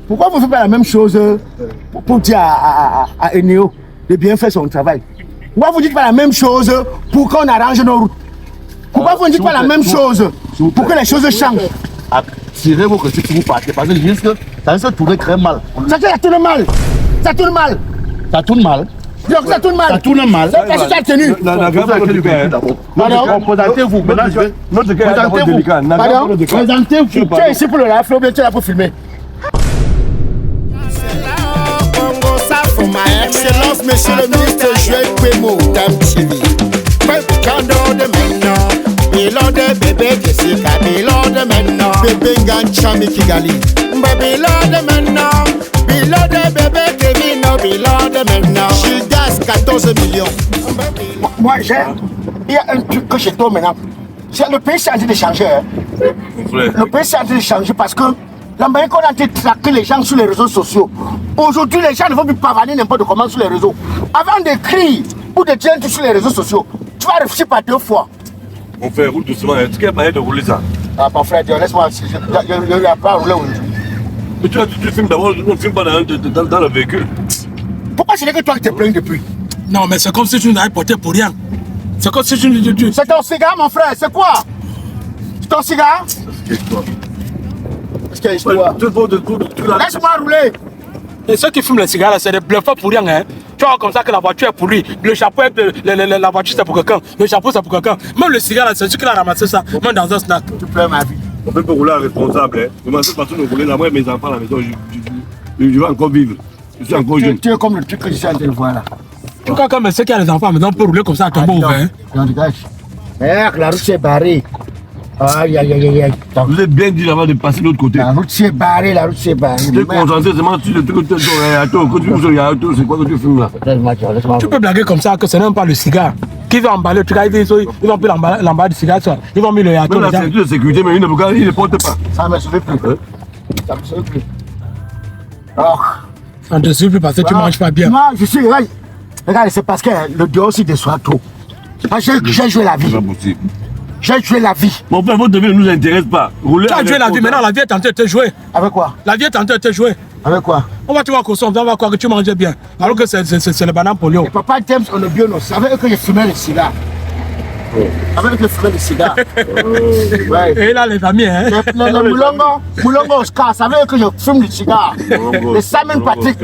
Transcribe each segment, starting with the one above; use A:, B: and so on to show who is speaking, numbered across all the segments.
A: Pourquoi vous ne faites pas la même chose pour dire à Eneo de bien faire son travail? Pourquoi vous ne dites pas la même chose pour qu'on arrange nos routes? Pourquoi vous ne dites pas la même chose pour que les choses changent?
B: Tirez vos critiques si vous partez, parce que je risque que ça risque de tourner très mal.
A: Ça tourne mal. Ça tourne mal.
B: Ça tourne mal.
A: Donc ça tourne mal.
B: Ça tourne mal.
A: Est-ce que ça a tenu?
B: Présentez-vous.
C: Notre cas est d'abord délicat.
A: Pardon? Présentez-vous. Tu es ici pour le rafle ou bien tu es là pour filmer? Excellence, monsieur le ministre Joël Kwemo, Dame TV. Kando de maintenant, Bilo de bébé Jessica, Bilo de maintenant, bébé Ganchami Kigali. Bilo de maintenant, Bilo de bébé Kevin, Bilo de maintenant. Gildas 14 millions. Moi, il y a un truc que je dois maintenant. Le pays est en train de changer. Le pays est en train de changer parce que la manière qu'on a été traquer les gens sur les réseaux sociaux. Aujourd'hui, les gens ne vont plus pavaner n'importe comment sur les réseaux. Avant d'écrire ou de dire sur les réseaux sociaux, tu vas réfléchir par 2 fois.
C: On fait roule doucement. Est-ce qu'il y a moyen de rouler ça?
A: Ah, mon frère, laisse-moi. Je n'ai pas roulé aujourd'hui.
C: Mais tu filmes d'abord, on ne filme pas dans le véhicule.
A: Pourquoi ce n'est que toi qui te plains depuis?
D: Non, mais c'est comme si tu n'avais porté pour rien. C'est comme si tu...
A: C'est ton cigare, mon frère, c'est quoi? C'est ton cigare? Qu'est-ce qu'il y a histoire? Laisse-moi rouler.
D: Et ceux qui fument les cigares, c'est des bluffeurs pour rien. Hein. Tu vois comme ça que la voiture est pourrie. Le chapeau, la voiture c'est pour quelqu'un. Le chapeau c'est pour quelqu'un. Même le cigare, c'est celui qui a ramassé ça, même dans un snack.
A: Tu plais ma vie.
C: On peut pas rouler à responsable. Hein. Je m'en suis partout de rouler là. Moi, mes enfants à la maison, je vais encore vivre. Je suis encore jeune.
A: Tu es comme le truc que je suis en train de voir là.
D: Tu crois que ceux qui ont les enfants à la maison peuvent rouler comme ça à tombeau ouvert?
A: Non, dégage. Merde, la route s'est barrée. Aïe, aïe, aïe, aïe.
C: Vous êtes bien dit avant de passer de l'autre côté.
A: La route s'est barrée, la route s'est barrée.
C: Tu es concentré seulement sur le truc que tu as. C'est quoi que tu fumes là?
D: Tu peux blaguer comme ça que ce n'est même pas le cigare. Qui va emballer le truc, ils vont plus l'emballer du cigare, ils vont mettre le yato.
C: Même la ceinture de sécurité, mais il ne porte pas.
A: Ça ne me suffit plus. Ça ne me suffit plus. Oh.
D: Ça ne te suffit plus parce que tu ne manges pas bien.
A: Moi, je suis. Regarde, c'est parce que le dehors aussi déçoit trop. J'ai joué la vie.
C: C'est pas possible.
A: J'ai joué la vie.
C: Mon frère, votre devis ne nous intéresse pas.
D: Tu as joué la vie, maintenant la vie est en train de te jouer.
A: Avec quoi?
D: La vie est en train de te jouer.
A: Avec quoi?
D: On va te voir consommer, on va croire que tu mangeais bien. Alors que c'est le banane polio.
A: Et papa James, on est bien aussi. Avec eux que je fumais le cigare. Avec eux que je fumais le cigare. Ouais.
D: Et là, les amis, hein.
A: Le Moulongo Oscar, c'est avec eux que je fume le cigare. Le Samuel Patrick.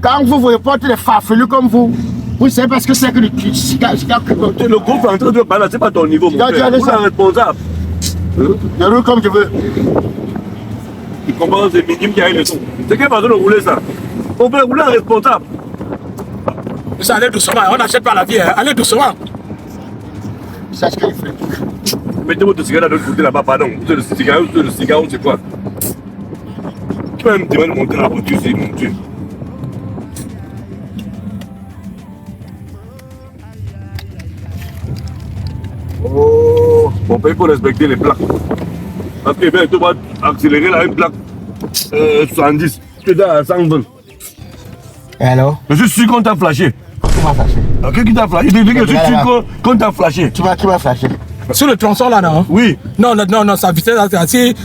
A: Quand vous voyez porter des farfelus comme vous savez parce que c'est que le cigare.
C: Le groupe est en train de parler, c'est pas ton niveau, mon frère. Vous êtes responsable.
A: Je roule comme je veux.
C: Il commence des minimes qui a une leçon. C'est quelle façon de rouler ça? On peut rouler un responsable.
D: Ça allez doucement, on n'achète pas la vie, hein. Allez doucement.
A: C'est ce qu'il fait.
C: Mettez votre cigare de l'autre côté là-bas, pardon. Vous êtes le cigare, c'est quoi? Tu vas me demander de monter la voiture, c'est mon Dieu.
A: Oh.
C: Bon, il faut respecter les plaques. Parce que tu vas accélérer là, une plaque 70. Tu es à 120.
A: Et alors?
C: Je suis sûr qu'on t'a flashé.
A: Qui m'a flashé?
C: Ok, qui t'a flashé? Je dis que je suis sûr qu'on t'a flashé.
A: Qui m'a flashé?
D: Sur le tronçon là, non?
C: Oui.
D: Non, sa vitesse,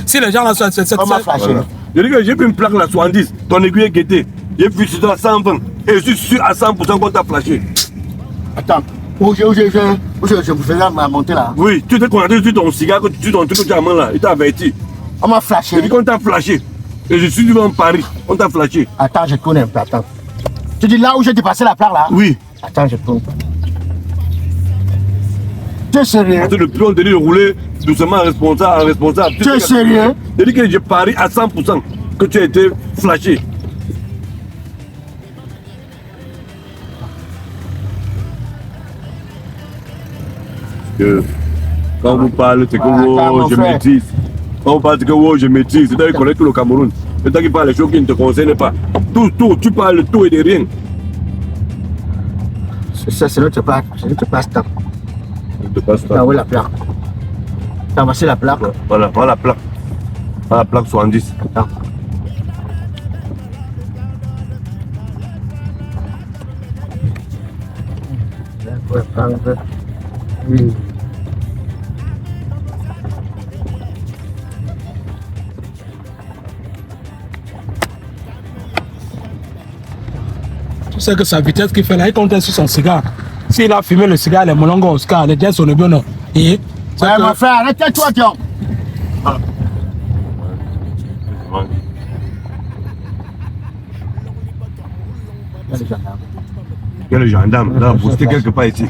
D: si les gens là sont...
A: On m'a flashé.
C: Voilà. Je dis que j'ai vu une plaque là 70. Ton aiguille est guettée. J'ai vu sur à 120. Et je suis sûr à 100% qu'on t'a flashé.
A: Attends. Où je vous faisais monter là?
C: Oui, tu t'es connecté sur ton cigare, sur ton truc de diamant là. Il t'a averti.
A: On m'a flashé.
C: Je dis qu'on t'a flashé. Et je suis devant Paris. On t'a flashé.
A: Attends, je tourne un peu. Attends. Tu dis là où j'ai dépassé la plaque là?
C: Oui.
A: Attends, je tourne. Tu es sérieux?
C: Parce que le plus on te dit de rouler doucement en responsable.
A: Tu es sérieux?
C: Je dis que j'ai parié à 100% que tu as été flashé. Quand vous parlez, c'est que je maîtrise. Quand vous parlez, c'est que je maîtrise. C'est-à-dire qu'il connaît tout le Cameroun. C'est toi qui parles des choses qui ne te concernent pas. Tout, tu parles de tout et de rien.
A: C'est notre plaque. C'est notre plaque.
C: Ne te passe pas.
A: Ah oui, la plaque. T'as passé la plaque?
C: Voilà la plaque. Voilà la plaque 70.
A: Attends. Oui.
D: Tu sais que sa vitesse qu'il fait là, il comptait sur son cigare. S'il a fumé le cigare, les molongos Oscar, les jets sont le bon. Et
A: Ouais, mon frère, arrête-toi, John.
C: Il y a le gendarme, là, posté quelque part ici.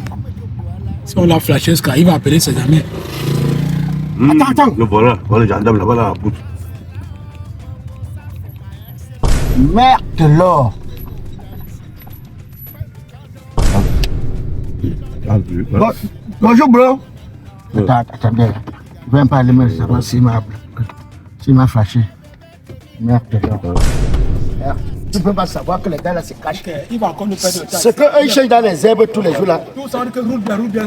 D: si on l'a flashé, Oscar, il va appeler ses amis.
A: Attends.
C: Le voilà, voilà le gendarme là-bas, là, la poutre.
A: Merde de l'or. Bonjour, bro. Attendez. Je vais me parler, mais savoir s'il m'a flashé. Merde de l'or. Tu peux pas savoir que les gars là se cachent.
D: Il va encore nous perdre de temps.
A: C'est qu'eux ils changent dans les herbes tous les jours là.
D: Tout ça, on dit que roule bien.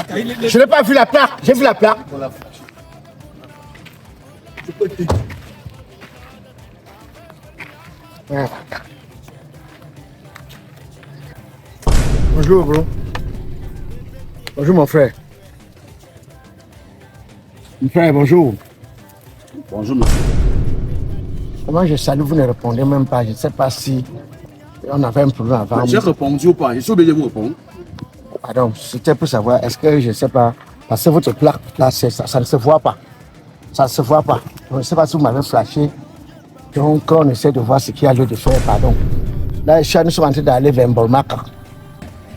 A: Je n'ai pas vu la plaque. J'ai vu la plaque. Merde. Bonjour, bro. Bonjour, mon frère. Mon frère, bonjour.
B: Bonjour, monsieur.
A: Comment je salue, vous ne répondez même pas. Je ne sais pas si on avait un problème avant.
B: J'ai répondu ou pas? Je suis obligé de vous répondre.
A: Pardon, c'était pour savoir, est-ce que je ne sais pas, parce que votre plaque, là, ça ne se voit pas. Ça ne se voit pas. Je ne sais pas si vous m'avez flashé. Donc, on essaie de voir ce qu'il y a lieu de faire, pardon. Là, nous sommes en train d'aller vers Mbolmaka.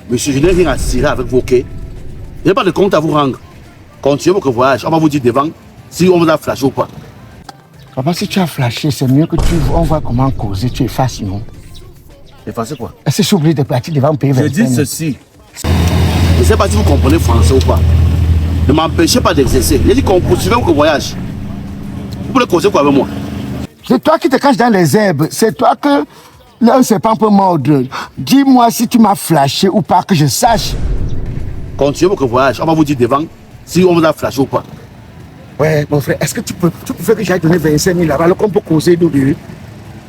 B: Monsieur, je n'ai rien à tirer avec vous, ok? Je n'ai pas de compte à vous rendre. Continuez votre voyage. On va vous dire devant si on vous a flashé ou pas.
A: Papa, si tu as flashé, c'est mieux que on voit comment causer, tu effaces, non?
B: Effacez quoi?
A: Est-ce que j'ai oublié de partir devant payer
B: Je
A: 25
B: dis
A: 000?
B: ceci. Je ne sais pas si vous comprenez français ou pas. Ne m'empêchez pas d'exercer. J'ai dit qu'on poursuivait votre voyage. Vous voulez causer quoi avec moi?
A: C'est toi qui te caches dans les herbes. C'est toi que l'un serpent peut mordre. Dis-moi si tu m'as flashé ou pas, que je sache.
B: Continuez votre voyage. On va vous dire devant si on vous a flashé ou pas.
A: Ouais, mon frère, est-ce que tu peux faire que j'aille donner 25 000 là-bas, alors qu'on peut causer nous deux?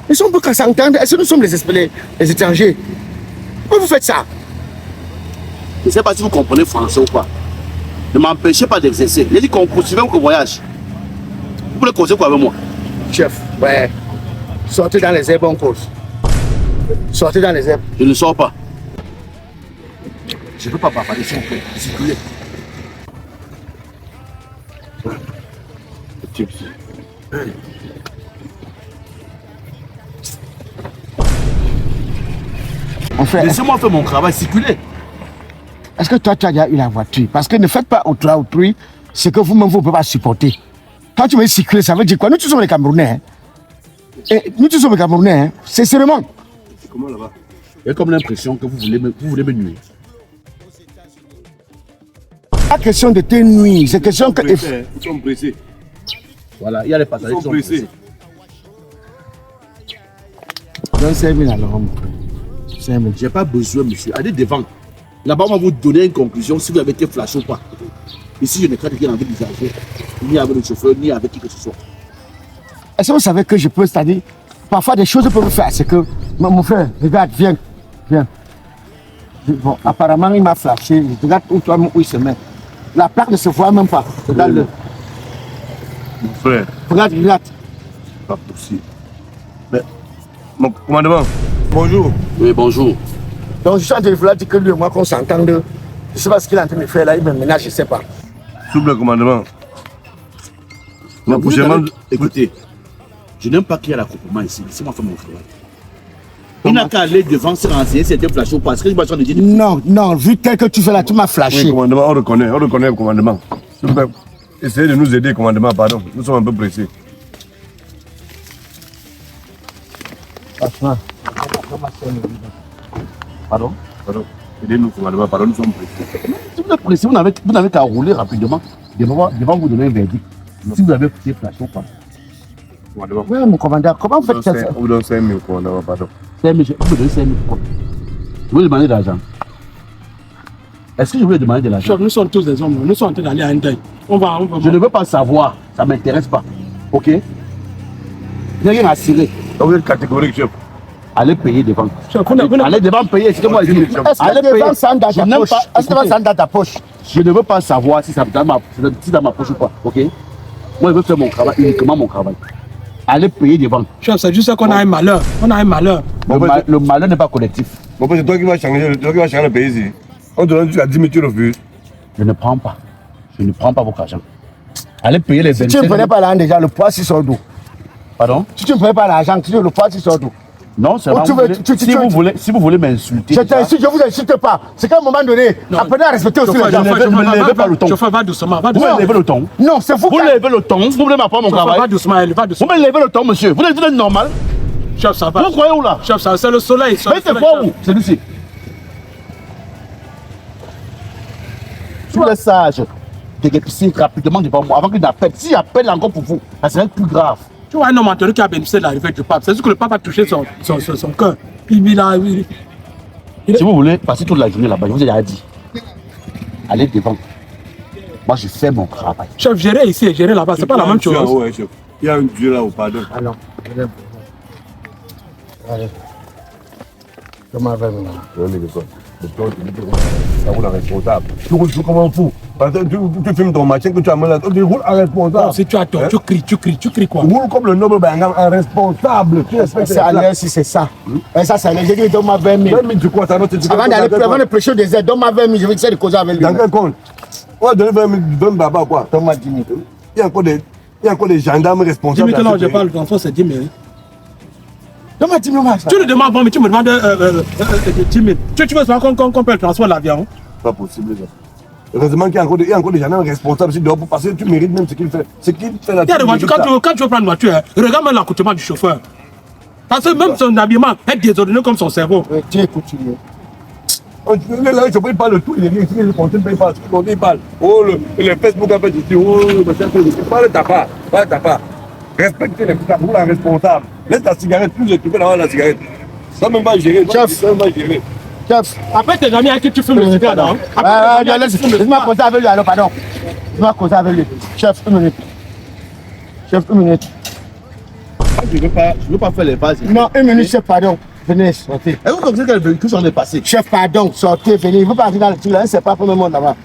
A: Ils sont peu qu'à s'entendre. Est-ce que nous sommes les étrangers? Pourquoi vous faites ça?
B: Je ne sais pas si vous comprenez français ou pas. Ne m'empêchez pas d'exercer. J'ai dit qu'on poursuivait votre voyage. Vous voulez causer quoi avec moi?
A: Chef, ouais. Sortez dans les herbes, on cause. Sortez dans les herbes.
B: Je ne sors pas. Je ne peux pas parler, s'il vous plaît. Circulez.
A: Mon frère,
B: Laissez-moi faire mon travail, circulez.
A: est-ce que toi, tu as déjà eu la voiture? Parce que ne faites pas autrui ce que vous-même, vous ne pouvez pas supporter. Quand tu veux circuler, ça veut dire quoi? Nous tous sommes les Camerounais. Hein? Et nous tous sommes les Camerounais. Hein? Sincèrement.
C: C'est comment là-bas?
B: J'ai comme l'impression que vous voulez me nuire.
A: Pas question de te nuire, c'est question que...
C: Ils sont pressés.
B: Voilà, il y a les passagers qui sont pressés.
A: Donne 5 000 alors, mon frère. 5 000.
B: J'ai pas besoin, monsieur. Allez devant. Là-bas, on va vous donner une conclusion si vous avez été flashé ou pas. Ici, je ne traite rien avec l'usager, ni avec le chauffeur, ni avec qui que ce soit.
A: Est-ce que vous savez que je peux, c'est-à-dire, parfois des choses peuvent faire, c'est que, mon frère, regarde, viens. Bon, apparemment, il m'a flashé. Regarde où il se met. La plaque ne se voit même pas. Regarde-le.
C: Mon frère,
A: Regarde.
C: c'est pas possible. Mais, mon commandement, bonjour.
B: Oui, bonjour.
A: Donc, je suis en train de vouloir dire que lui et moi, qu'on s'entende. Je ne sais pas ce qu'il est en train de faire là, il me ménage, je ne sais pas.
C: S'il vous plaît, commandement. Mais prochainement,
B: Écoutez, je n'aime pas qu'il y ait l'accouplement ici. Laissez-moi faire mon travail. Il n'a qu'à aller devant se renseigner si c'était flashé ou pas. Parce que je me suis dit.
A: Non, vu tel que tu fais là, tu m'as
C: oui,
A: flashé.
C: commandement, on reconnaît le commandement. S'il vous plaît, essayez de nous aider, commandement, pardon. Nous sommes un peu pressés.
A: Franchement.
B: Pardon?
C: Aidez-nous, commandement, pardon, nous sommes pressés.
B: Si vous êtes pressé, vous n'avez qu'à rouler rapidement devant vous donner un verdict. Si vous avez été flashé ou pas.
C: Commandement,
A: Oui, mon commandant, comment vous faites ça?
C: on vous donne 5 000, commandement, pardon.
B: 5 000, vous me donnez 5 000 quoi? Je vous demander de l'argent. Est-ce que je voulais demander de l'argent?
D: Chef, nous sommes tous des hommes, nous sommes en train d'aller à un deuil. On va.
B: Je ne veux pas savoir, ça ne m'intéresse pas. Ok? Je n'ai rien à cirer.
C: Donc vous êtes catégorique, chef.
B: Allez payer devant.
D: Chef,
B: Allez devant payer, c'est que moi je dis.
A: Est-ce
B: Allez
A: que
B: payer.
A: devant ça dans
B: Je
A: ta
B: n'aime
A: poche?
B: pas.
A: Est-ce que devant ça dans ta poche?
B: Je ne veux pas savoir si ça dans ma poche ou pas. Ok? Moi je veux faire mon travail, uniquement mon travail. Allez payer devant.
D: Chef, c'est juste qu'on a un malheur. On a un malheur.
B: Le malheur n'est pas collectif.
C: Mon père, c'est toi qui vas changer le pays ici. On te donne jusqu'à 10 000, tu refuses.
B: Je ne prends pas. Je ne prends pas votre argent. Allez payer les 25
A: Si tu ne prenais pas l'argent déjà, le poids si sort d'où?
B: Pardon?
A: Si tu ne prenais pas l'argent, le poids si sort d'où?
B: Non, c'est pas. Si vous voulez m'insulter.
A: Je t'insulte, je ne vous insulte pas. C'est qu'à un moment donné, apprenez à respecter aussi les gens.
B: Ne levez pas le ton.
D: Chauffeur, va doucement.
B: Vous me levez le ton.
A: Non, c'est vous
B: Vous levez le ton. Vous voulez m'apprendre mon travail.
D: Va doucement, va doucement.
B: Vous me levez le ton, monsieur. Vous êtes normal.
D: Chef, ça va.
B: Vous croyez où là?
D: Chef, ça c'est le soleil.
B: Mais c'est quoi où? Celui-ci. Tu es sage. Déguépisser rapidement devant moi avant qu'il n'appelle. S'il appelle encore pour vous, ça serait plus grave.
D: Tu vois un homme entendu qui a bénéficié de l'arrivée du pape. C'est sûr que le pape a touché son cœur.
B: Si vous voulez passer toute la journée là-bas, je vous ai déjà dit. Allez devant. Moi, je fais mon travail.
D: Chef, gérer ici et gérer là-bas, c'est pas la même chose.
C: Ouais, chef. Il y a un Dieu là-haut, pardon.
A: Alors, allez. Comment va maintenant?
C: Ça roule à responsable. Tu roules comme un fou. Parce que tu filmes ton machin que tu amènes là, tu roules à responsable.
D: Non, si tu as tort, tu cries quoi?
C: Tu roules comme le noble Bangam à responsable. Tu respectes
A: C'est à l'aise si c'est ça. Ça, c'est à l'aise. J'ai dit, donne-moi 20 000.
C: 20 000, tu crois ça?
A: Avant de prêcher des aides, donne-moi 20 000. Je vais essayer de causer avec lui.
C: Dans quel compte? On va donner 20 000, 20 baba quoi?
A: Donne-moi 10 000.
C: Il y a encore des gendarmes
D: 10
C: responsables.
D: 000 là, je parle d'enfant, c'est 10 000.
A: Donne-moi 10 000.
D: Tu le demandes, bon, mais tu me demandes 10 000. Tu veux savoir qu'on peut le transport de l'avion?
C: Pas possible ça. Heureusement qu'il y a encore des gendarmes responsables ici dehors parce que tu mérites même ce qu'il fait. Ce qu'il fait là.
D: Il y a des voitures, quand tu veux prendre une voiture, regarde même l'accoutrement du chauffeur. Parce que même son habillement est désordonné comme son cerveau.
A: Tu écoutes.
C: Là, je ne parle de tout, il est ici, le contenu ne parle pas. Il parle. Oh, le Facebook a fait ici. Oh, le machin, parle de ta part. Parle de ta part. Respectez les gens, vous la responsable. Laisse ta cigarette, plus occupé d'avoir la cigarette. Ça même pas gérer.
A: Chef. Chef.
D: Après tes amis avec qui tu fumes le cigare, non?
A: Laisse-moi causer avec lui alors, pardon. Laisse-moi causer avec lui. Chef, 1 minute. Chef, 1 minute.
B: Je ne veux pas faire les bases.
A: Non, 1 minute, chef, pardon. Venez, sortez.
B: Est-ce que vous comprenez que les véhicules sont dépassés?
A: Chef, pardon, sortez, venez. Vous partez dans le tunnel, c'est pas pour le monde là-bas.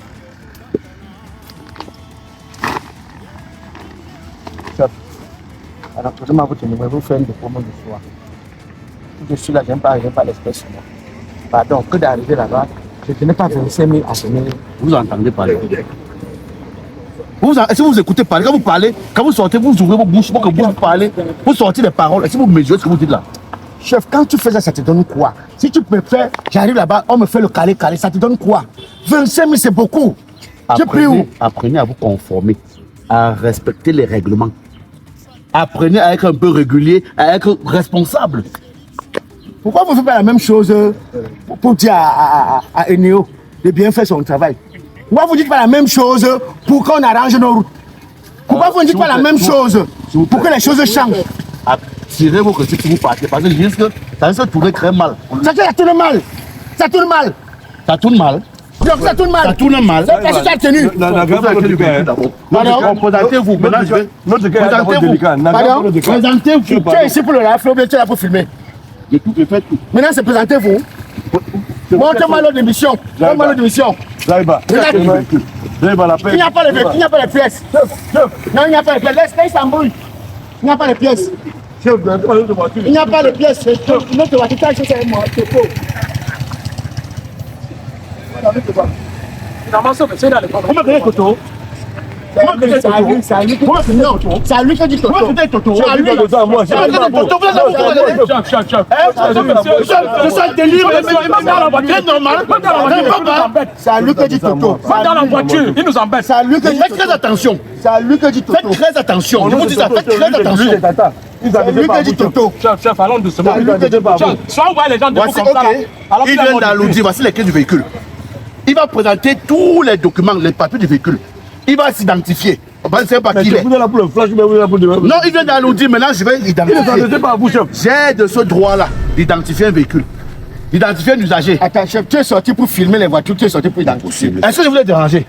A: Chef. Alors, posez-moi votre numéro, vous faites une promo de soir. Je suis là, je n'aime pas arriver par l'espèce sur moi. Pardon, que d'arriver là-bas, je n'ai pas 25 000 à donner.
B: Vous entendez parler. Est-ce que vous écoutez parler? Quand vous parlez, quand vous sortez, vous ouvrez vos bouches pour que vous parlez. Vous sortez les paroles. Est-ce que vous mesurez ce que vous dites là?
A: Chef, quand tu fais ça, ça te donne quoi? Si tu préfères, j'arrive là-bas, on me fait le calé, ça te donne quoi? 25 000, c'est beaucoup. J'ai pris où?
B: Apprenez à vous conformer, à respecter les règlements. Apprenez à être un peu régulier, à être responsable.
A: Pourquoi vous ne faites pas la même chose pour dire à Eneo de bien faire son travail? Pourquoi vous ne dites pas la même chose pour qu'on arrange nos routes? Pourquoi vous ne dites pas la même chose pour que les choses changent?
B: Tirez vos recettes si vous partez, parce que je risque, ça risque de tourner très mal.
A: Ça tourne mal. Ça tourne mal.
B: Ça tourne mal.
A: Donc ça tourne mal.
B: Ça tourne mal.
A: C'est parce que tu as tenu.
B: Présentez-vous. Maintenant, je vais.
C: Présentez-vous.
A: Pardon? Présentez-vous. Tu es ici pour le rafle ou bien tu es là pour filmer?
B: Je fais tout.
A: Maintenant, c'est présentez-vous. Montrez-moi l'autre émission. Montrez-moi l'autre émission. Il n'y a pas les pièces. Non, il n'y a pas les pièces. Laisse s'embrouille. Il n'y a pas les pièces. Il n'y a pas de pièces. Notre voiture, c'est moi. C'est faux.
D: Comment vous Toto?
A: C'est à lui qui dit Toto. C'est à lui. C'est à lui qui dit Toto.
D: Dans la voiture, il nous embête.
A: C'est à lui qui dit
B: Faites très attention.
A: C'est à lui qui dit Toto.
B: Faites très attention. Je vous dis ça, faites très attention.
A: C'est lui qui dit Toto.
D: Chef, allons doucement. Soit on voit les gens de comme ça.
B: Il vient d'Aloudi, voici les clés du véhicule. Il va présenter tous les documents, les papiers du véhicule. Il va s'identifier. On va ne sait pas qui il est. Non, il vient d'Aloudi, maintenant je vais identifier. J'ai de ce droit-là d'identifier un véhicule, d'identifier un usager.
A: Attends, chef, tu es sorti pour filmer les voitures, tu es sorti pour identifier.
B: Est-ce que je voulais déranger?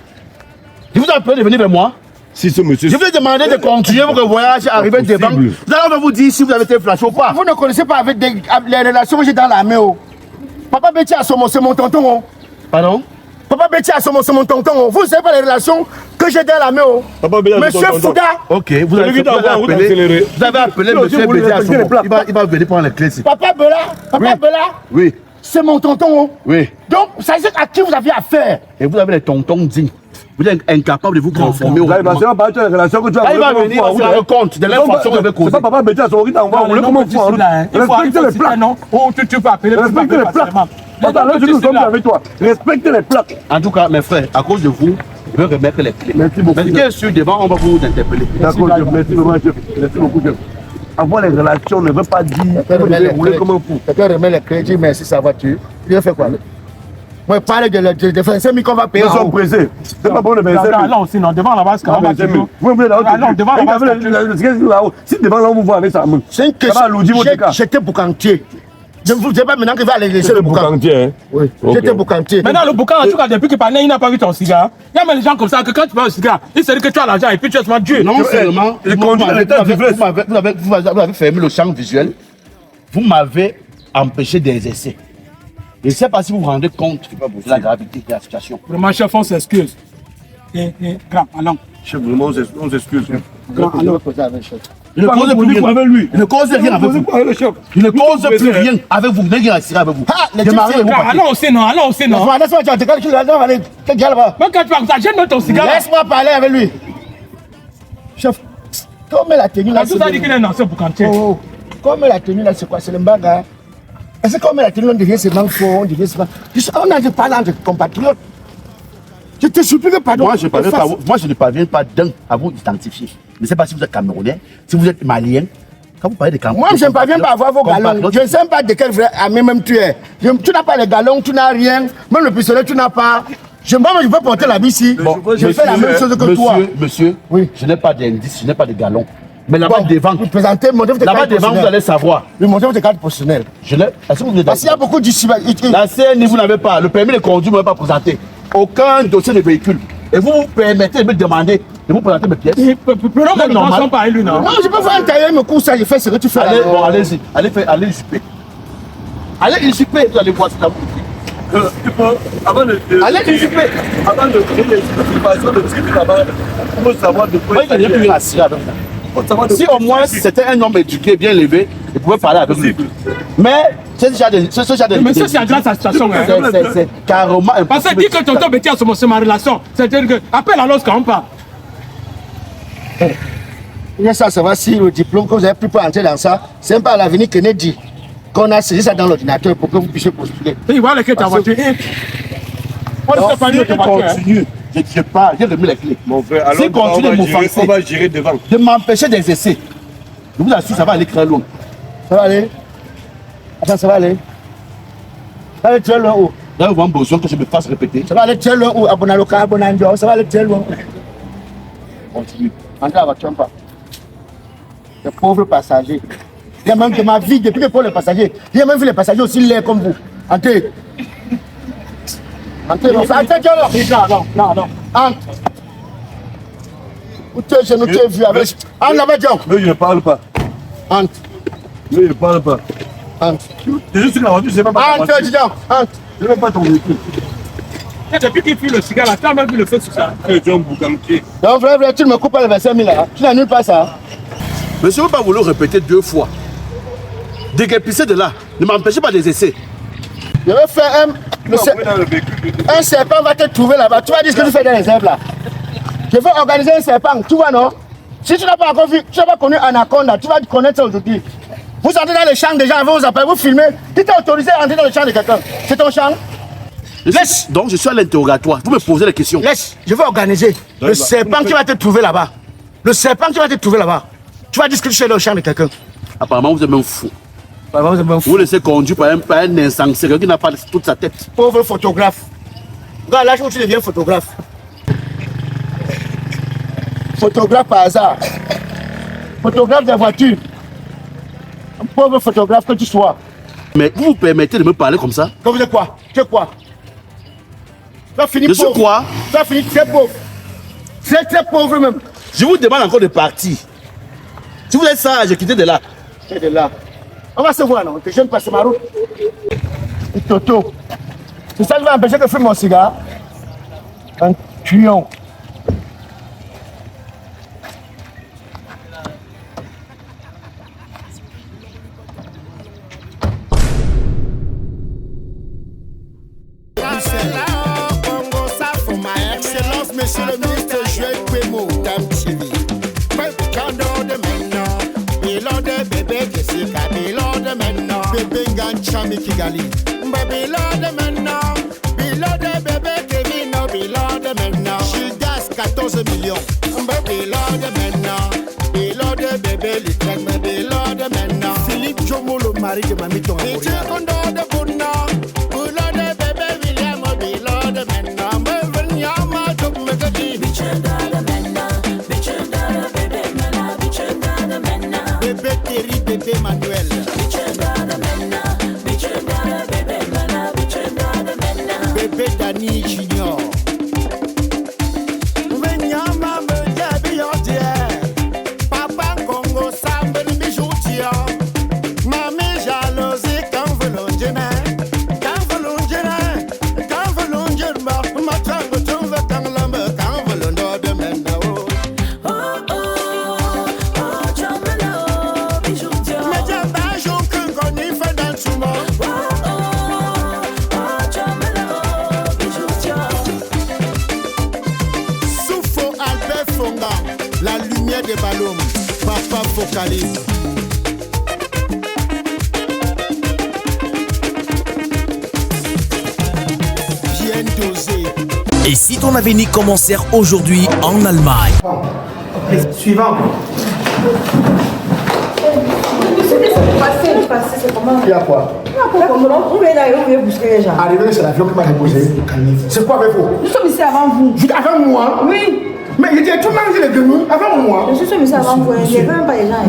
B: Je vous appelle de venir vers moi.
C: Si ce monsieur.
B: Je vous ai demandé de continuer votre voyage, arriver devant. Nous allons vous dire si vous avez été flashé ou pas.
A: Vous ne connaissez pas avec les relations que j'ai dans l'armée. Papa Betty, c'est mon tonton.
B: Pardon?
A: Papa Betty a son tonton. Vous ne savez pas les relations que j'ai dans la main.
C: Papa Betty a son
A: Monsieur
C: tonton.
A: Fouda.
B: Ok, vous avez appelé monsieur Bédia à son moment. Il va venir prendre les clés ici.
A: Papa Bella.
B: Oui.
A: C'est mon tonton.
B: Oui.
A: Donc, ça veut dire à qui vous avez affaire.
B: Et vous avez les tontons dignes. Vous êtes incapable de vous conformer au règlement.
C: C'est pas par la relation que tu as.
B: Il va venir, on se rend compte de l'information que vous avez causée.
C: C'est pas Papa Betty à son qui t'envoie. On voulait comment faire. Respectez les plaques.
D: Non, tu peux appeler.
C: Respectez les plaques. Attends, là, je suis avec toi. Respectez les plaques.
B: En tout cas, mes frères, à cause de vous, je vais remettre les clés.
C: Merci beaucoup.
B: Mais bien sûr, devant, on va vous interpeller.
C: D'accord, merci beaucoup, chef. Merci beaucoup, chef. Avoir les relations ne veut pas dire que vous voulez comme un fou.
A: Quelqu'un remet les crédits, merci sa voiture. Il a fait quoi? Moi, parle de 25 000 qu'on va payer.
C: Nous sommes pressés. C'est pas bon de 25 000.
D: Là aussi, non, devant la base, quand même.
C: Vous voulez là-haut.
D: Non, devant la base.
C: Si devant là, on vous voit avec sa main.
A: C'est une question. J'étais boucantier. Je ne vous dis pas maintenant qu'il va aller laisser le boucan. Oui, j'étais boucantier.
D: Maintenant, le boucan, en tout cas, depuis qu'il parlait, il n'a pas vu ton cigare. Il y a même des gens comme ça que quand tu parles au cigare, il se dit que tu as l'argent et puis tu es seulement Dieu.
B: Non seulement, vous avez fermé le champ visuel, vous m'avez empêché d'exercer. Je ne sais pas si vous vous rendez compte de la gravité de la situation.
D: Vraiment, chef, on s'excuse. Grand, allons.
C: Chef, vraiment, on s'excuse.
D: Grand, allons.
B: Je ne cause plus rien
C: avec lui.
B: Je ne cause rien avec vous. Je ne cause plus rien avec vous. Vous n'avez rien à cirer avec vous.
D: Allons aussi, non, allons aussi, non.
A: Laisse-moi, tu as calculé là-dedans, là-bas.
D: Même quand tu vas comme ça, jette ton cigare.
A: Laisse-moi parler avec lui. Chef, comme elle a tenu là,
D: Tout ça dit qu'il est un ancien boucantier.
A: Comme elle a tenu là, c'est quoi? C'est le mbaga. Est-ce que comme elle a tenu, on devient ses manques forts, on devient ses manques. On a parlé entre compatriotes. Je te supplie que pardon.
B: Moi, je ne parviens pas d'un à vous identifier. Je ne sais pas si vous êtes Camerounais, si vous êtes Malien. Quand vous parlez de Camerounais.
A: Moi, je ne parviens pas à avoir vos galons. Je ne sais pas de quel vrai ami même tu es. Tu n'as pas les galons, tu n'as rien. Même le pistolet, tu n'as pas. Je peux porter la bici. Bon, je fais la même chose que toi.
B: Monsieur, oui. Je n'ai pas d'indice, je n'ai pas de galons. Mais là-bas devant,
A: là-bas
B: devant, vous allez savoir.
A: Oui, montez votre carte professionnelle.
B: Est-ce que vous êtes
A: parce qu'il y a beaucoup d'ici.
B: La CNI, vous n'avez pas. Le permis de conduire, vous n'avez pas présenté. Aucun dossier de véhicule. Et vous vous permettez de me demander de vous présenter mes pièces.
D: Prenons mes normal par lui, non?
A: Non, je peux faire un tailleur, me cours ça, je fais ce que tu fais.
B: Allez, bon, allez-y. Allez usurper. Allez usurper, vous allez voir si ça vous allez usurper.
C: Avant de créer les situations de type là-bas, il faut savoir de quoi
B: il n'y a plus rien à cirer avec ça. Si au moins c'était un homme éduqué, bien élevé, il pouvait parler avec lui. Mais c'est déjà des.
D: Mais ça, c'est grâce à la situation.
B: C'est carrément impossible.
D: Parce que dit que tonton Betty a c'est ma relation. C'est-à-dire que, appelle à l'os quand on parle.
A: Il ça savoir si le diplôme que vous avez pu entrer dans ça, c'est pas à l'avenir Kennedy qu'on a saisi ça dans l'ordinateur pour que vous puissiez postuler.
D: Il va aller ta voiture. On ne sait pas de
B: continue. Je ne sais pas, j'ai remis les clés.
C: Mon frère, alors on va gérer devant.
B: De m'empêcher d'exercer. Je vous assure, ça va aller très loin.
A: Ça va aller. Attends, ça va aller. Ça va aller très loin où?
B: Là, vous avez besoin que je me fasse répéter.
A: Ça va aller très loin où? Abonaloka, Abonandio, ça va aller très loin.
B: Continue.
A: Entrez à la voiture, pas. Les pauvres passagers. Il y a même de ma vie, depuis que pour les passagers, il y a même vu les passagers aussi laids comme vous. Entrez. Entrez, mon frère. Entrez,
D: non.
A: Entre. Où tu es, je ne t'ai vu avec. Entre là-bas, John.
C: Mais je ne parle pas.
A: Entre.
C: Mais je ne parle pas.
A: Entre.
C: C'est juste que la voiture, je ne sais pas.
A: Entre, John. Entre.
C: Je ne sais pas ton véhicule.
D: Depuis qu'il fuit le cigare, là, tu as même vu le feu sur ça.
C: Tu es un boucantier.
A: Donc, frère, tu ne me coupes pas le 25 000 là. Tu n'annules pas ça.
B: Monsieur, je ne veux pas vous le répéter 2 fois. Déguerpissez de là. Ne m'empêchez pas des essais.
A: Je vais faire un serpent va te trouver là-bas. Tu vas dire ce que tu fais dans les herbes là. Je vais organiser un serpent, tu vois non? Si tu n'as pas encore vu, tu n'as pas connu Anaconda, tu vas connaître ça aujourd'hui. Vous entrez dans le champ des gens, vous appelez, vous filmez. Qui t'a autorisé à entrer dans le champ de quelqu'un? C'est ton champ?
B: Laisse. Donc je suis à l'interrogatoire. Vous me posez des questions.
A: Laisse, je vais organiser le serpent qui va te trouver là-bas. Le serpent qui va te trouver là-bas. Tu vas dire ce que tu fais dans le champ de quelqu'un.
B: Apparemment, vous êtes même fou. Vous laissez conduire par un insensé qui n'a pas toute sa tête.
A: Pauvre photographe. Regarde, là où tu deviens photographe. Photographe par hasard. Photographe des voitures. Un pauvre photographe que tu sois.
B: Mais vous vous permettez de me parler comme ça?
A: Comme vous êtes quoi? Tu es quoi? Tu vas finir
B: pauvre. Je suis quoi?
A: Tu vas finir très pauvre. Très pauvre même.
B: Je vous demande encore de partir. Si vous êtes sage, quittez de là.
A: Quittez de là. On va se voir, non? Tes jeunes passent ma route. Et Toto. C'est ça qui va empêcher que je fume mon cigare.
C: Un tuyau.
A: Monsieur le ministre Joël Kwemo, Dame TV. Kando de maintenant, bilo de bébé Jessica, bilo de maintenant, bébé Ganchami Kigali. Bilo de maintenant, bilo de bébé Kevin, bilo de maintenant. Gildas 14 millions, bilo de maintenant, bilo de bébé Litrek, bilo de maintenant. Philippe Jomo, le mari de Mamito. Biche Kondo de Buna, bilo de bébé William, bilo de maintenant. Bébé Terry, bébé Manuel. Bébé Dani Junior. Papa Congo, Sambel Bijoutia. Mamie jalousie quand vous l'ongena. Quand vous l'ongena. Quand vous l'ongena. Ma tango trouve quand l'homme. Quand vous l'ondor de maintenant. La lumière des ballons, papa focalise. Bien dosé.
E: Et si ton avenir commençait aujourd'hui en Allemagne?
F: Suivant.
A: C'est comment? Il y a quoi?
F: Où est là? Où est bousquer les gens?
A: Arrivé, c'est l'avion qui m'a déposé. C'est quoi avec vous?
F: Nous sommes ici avant vous.
A: Avant moi?
F: Oui.
A: Mais il était tout mangé les genoux avant moi.
F: Je suis ici avant vous. Il n'y avait même pas les gens.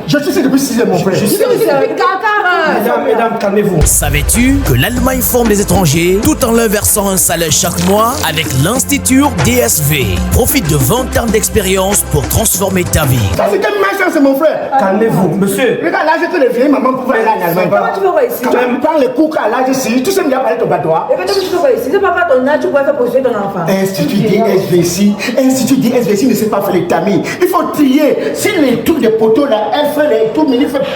A: Je suis ici depuis 6 heures, mon frère.
F: Je suis ici depuis 4 heures.
C: Mesdames, calmez-vous.
E: Savais-tu que l'Allemagne forme des étrangers tout en leur versant un salaire chaque mois avec l'Institut DSV? Profite de 20 ans d'expérience pour transformer ta vie.
A: Ça c'est quelle malchance, mon frère.
C: Calmez-vous, monsieur.
A: Regarde, là, j'ai que les vieilles mamans pour aller en Allemagne.
F: Comment tu veux voir ici?
A: Quand même, prends les cours à l'âge ici. Tu sais, il y a parlé ton patois.
F: Et peut-être que tu veux voir ici. C'est pas ton âge, tu pourrais faire poser ton enfant.
A: Institut DSV ici. Institut DSV ici ne sait pas faire les tamis. Il faut trier. Si les trucs de poteaux là, elle fait les trucs,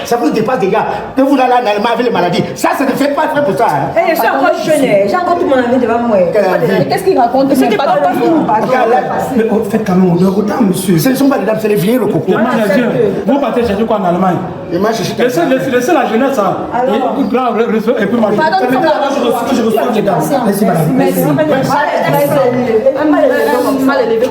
A: ça vous dépasse déjà. Que vous allez en Allemagne avec les maladies. Ça ne fait pas très pour ça.
F: Je suis encore jeune. J'ai encore tout mon avis devant moi. Qu'est-ce qu'il raconte? C'est pas vous.
C: Faites quand même honneur aux dames, monsieur.
A: Ce ne sont pas les dames, c'est les vieilles, le coco.
D: Vous partez chercher quoi en Allemagne? Laissez la jeunesse. Et puis moi,
C: Je reçois les dames. Merci,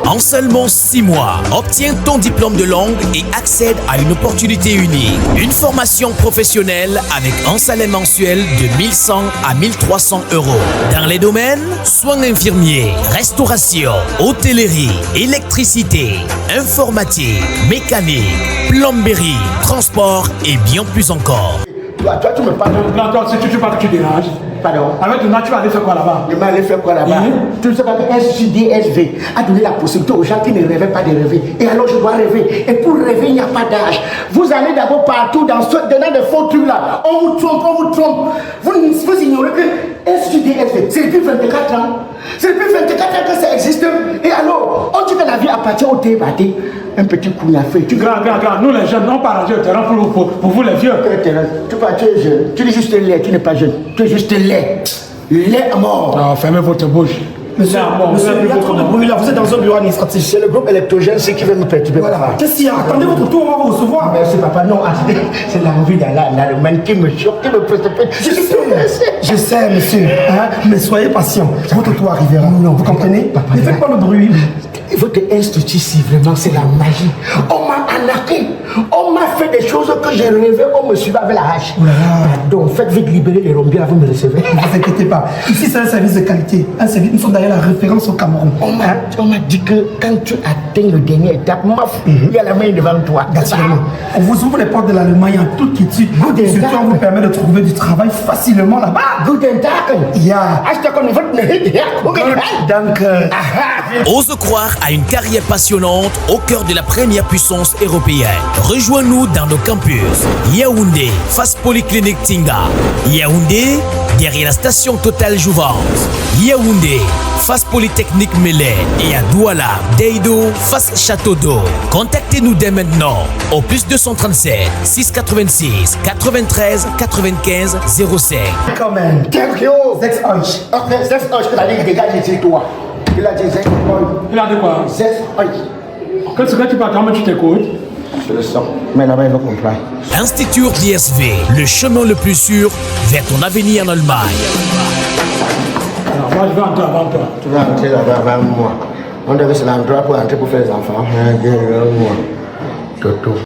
E: En seulement 6 mois, obtiens ton diplôme de langue et accède à une opportunité unique. Une formation professionnelle avec un salaire mensuel de 1100 à 1300 euros. Dans les domaines, soins infirmiers, restauration, hôtellerie, électricité, informatique, mécanique, plomberie, transport et bien plus encore.
A: Toi, tu me parles.
D: Non, si tu parles, tu déranges.
A: Pardon.
D: Avec ton tu vas aller faire quoi là-bas?
A: Je vais aller faire quoi là-bas? Tu ne sais pas que Institut DSV a donné la possibilité aux gens qui ne rêvaient pas de rêver. Et alors je dois rêver. Et pour rêver, il n'y a pas d'âge. Vous allez d'abord partout dans des faux trucs là. On vous trompe. Vous ignorez que Institut DSV, c'est depuis 24 ans. C'est depuis 24 ans que ça existe. Et alors, on dit que la vie appartient au débatté. Un petit coup à fait.
D: Grand, nous les jeunes, non pas arranger le terrain pour vous les vieux.
A: Tu es jeune. Tu es juste laid, tu n'es pas jeune. Tu es juste laid. Laid à mort.
D: Non, fermez votre bouche.
C: Monsieur, il y a trop de bruit là, vous êtes dans un bureau administratif.
A: C'est le groupe électrogène, c'est qui veut nous perturber.
C: Voilà. Qu'est-ce qu'il y a? Attendez votre tour, on va vous recevoir.
A: Merci papa, non, c'est l'envie d'Allemagne qui me choque, qui me précipite.
C: Je sais, monsieur, hein, mais soyez patient. Votre tour arrivera. Non, vous comprenez? Papa, ne faites pas le bruit.
A: Votre institut, si vraiment c'est la magie. On m'a arnaqué. On m'a fait des choses que j'ai rêvé. On me suivait avec la hache. Pardon, faites vite libérer les rombiers, vous me recevez.
C: Ne vous inquiétez pas. Ici, c'est un service de qualité. Un service, nous sommes d'ailleurs la référence au Cameroun.
A: On m'a dit que quand tu atteins le dernier étape, il y a la main devant toi.
C: Naturellement. On vous ouvre les portes de l'Allemagne en toute quiétude. Surtout, on vous permet de trouver du travail facilement là-bas.
A: Guten Tag.
C: Ja. Donc,
E: Ose croire à une carrière passionnante au cœur de la première puissance européenne. Rejoins-nous dans nos campus Yaoundé, face Polyclinique Ting, Bopinga. Yaoundé, derrière la station Total Jouvence. Yaoundé, face Polytechnique Mélé. Et à Douala, Deido, face Château d'Eau. Contactez-nous dès maintenant au plus 237 686 93 95 05.
A: Comment? Thank you. 6 inches. Ok, 6 inches que t'as dit, dégage ici, toi. Il a dit 6 inches.
D: Il a dit quoi?
A: 6 inches.
D: Qu'est-ce que tu parles? Comment tu t'écoutes?
A: Je le sens. Mais là-bas, il va comprendre.
E: Institut DSV, le chemin le plus sûr vers ton avenir en Allemagne.
D: Alors, moi, je vais entrer avant toi.
A: Tu vas entrer là-bas avant moi. On devait se l'endroit pour entrer pour faire les enfants. Toto.